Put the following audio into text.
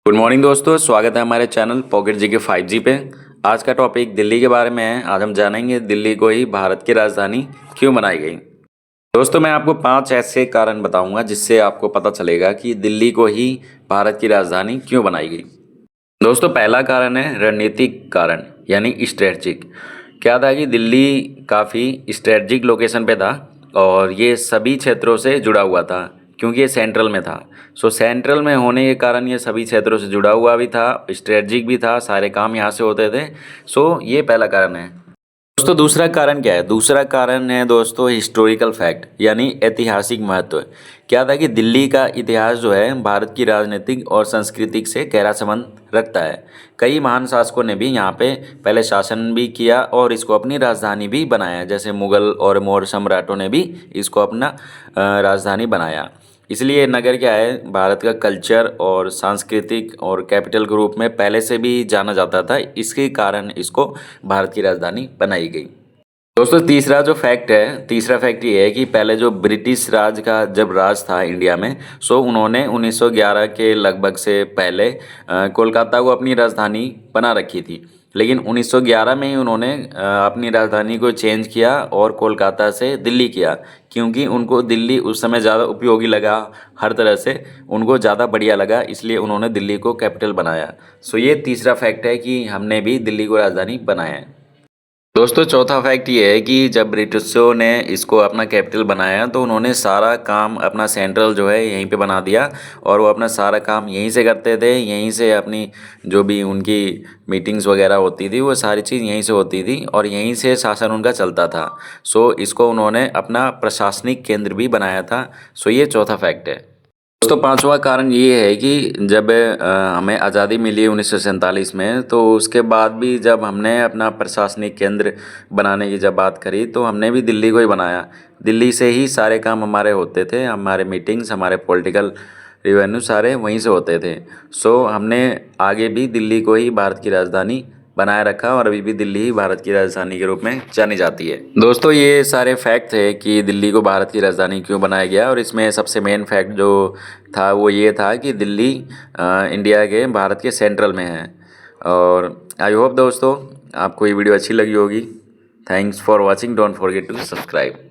Good morning दोस्तों, स्वागत है हमारे चैनल पॉकेट जीके 5G पे। आज का टॉपिक दिल्ली के बारे में है। आज हम जानेंगे दिल्ली को ही भारत की राजधानी क्यों बनाई गई। दोस्तों, मैं आपको 5 ऐसे कारण बताऊंगा जिससे आपको पता चलेगा कि दिल्ली को ही भारत की राजधानी क्यों बनाई गई। दोस्तों, पहला कारण है रणनीतिक कारण यानी स्ट्रेटजिक। क्या था कि दिल्ली काफ़ी स्ट्रेटजिक लोकेशन पे था और ये सभी क्षेत्रों से जुड़ा हुआ था क्योंकि ये सेंट्रल में था। सो सेंट्रल में होने के कारण ये सभी क्षेत्रों से जुड़ा हुआ भी था, स्ट्रेटजिक भी था, सारे काम यहाँ से होते थे। सो ये पहला कारण है। दोस्तों, दूसरा कारण क्या है? दूसरा कारण है दोस्तों हिस्टोरिकल फैक्ट यानी ऐतिहासिक महत्व। क्या था कि दिल्ली का इतिहास जो है भारत की राजनीतिक और सांस्कृतिक से गहरा संबंध रखता है। कई महान शासकों ने भी यहाँ पे पहले शासन भी किया और इसको अपनी राजधानी भी बनाया, जैसे मुगल और मौर्य सम्राटों ने भी इसको अपना राजधानी बनाया। इसलिए नगर क्या है, भारत का कल्चर और सांस्कृतिक और कैपिटल के रूप में पहले से भी जाना जाता था। इसके कारण इसको भारत की राजधानी बनाई गई। दोस्तों, तीसरा फैक्ट ये है कि पहले जो ब्रिटिश राज का जब राज था इंडिया में, सो उन्होंने 1911 के लगभग से पहले कोलकाता को अपनी राजधानी बना रखी थी। लेकिन 1911 में ही उन्होंने अपनी राजधानी को चेंज किया और कोलकाता से दिल्ली किया, क्योंकि उनको दिल्ली उस समय ज़्यादा उपयोगी लगा, हर तरह से उनको ज़्यादा बढ़िया लगा, इसलिए उन्होंने दिल्ली को कैपिटल बनाया। सो ये तीसरा फैक्ट है कि हमने भी दिल्ली को राजधानी बनाया है। दोस्तों, चौथा फैक्ट ये है कि जब ब्रिटिशों ने इसको अपना कैपिटल बनाया तो उन्होंने सारा काम अपना सेंट्रल जो है यहीं पे बना दिया और वो अपना सारा काम यहीं से करते थे। यहीं से अपनी जो भी उनकी मीटिंग्स वगैरह होती थी वो सारी चीज़ यहीं से होती थी और यहीं से शासन उनका चलता था। सो इसको उन्होंने अपना प्रशासनिक केंद्र भी बनाया था। सो ये चौथा फैक्ट है। दोस्तों, पांचवा कारण ये है कि जब हमें आज़ादी मिली 1947 में, तो उसके बाद भी जब हमने अपना प्रशासनिक केंद्र बनाने की जब बात करी तो हमने भी दिल्ली को ही बनाया। दिल्ली से ही सारे काम हमारे होते थे, हमारे मीटिंग्स, हमारे पॉलिटिकल रिवेन्यू सारे वहीं से होते थे। सो हमने आगे भी दिल्ली को ही भारत की राजधानी बनाए रखा और अभी भी दिल्ली ही भारत की राजधानी के रूप में जानी जाती है। दोस्तों, ये सारे फैक्ट थे कि दिल्ली को भारत की राजधानी क्यों बनाया गया, और इसमें सबसे मेन फैक्ट जो था वो ये था कि दिल्ली इंडिया के भारत के सेंट्रल में है। और आई होप दोस्तों आपको ये वीडियो अच्छी लगी होगी। Thanks for watching, don't forget to subscribe.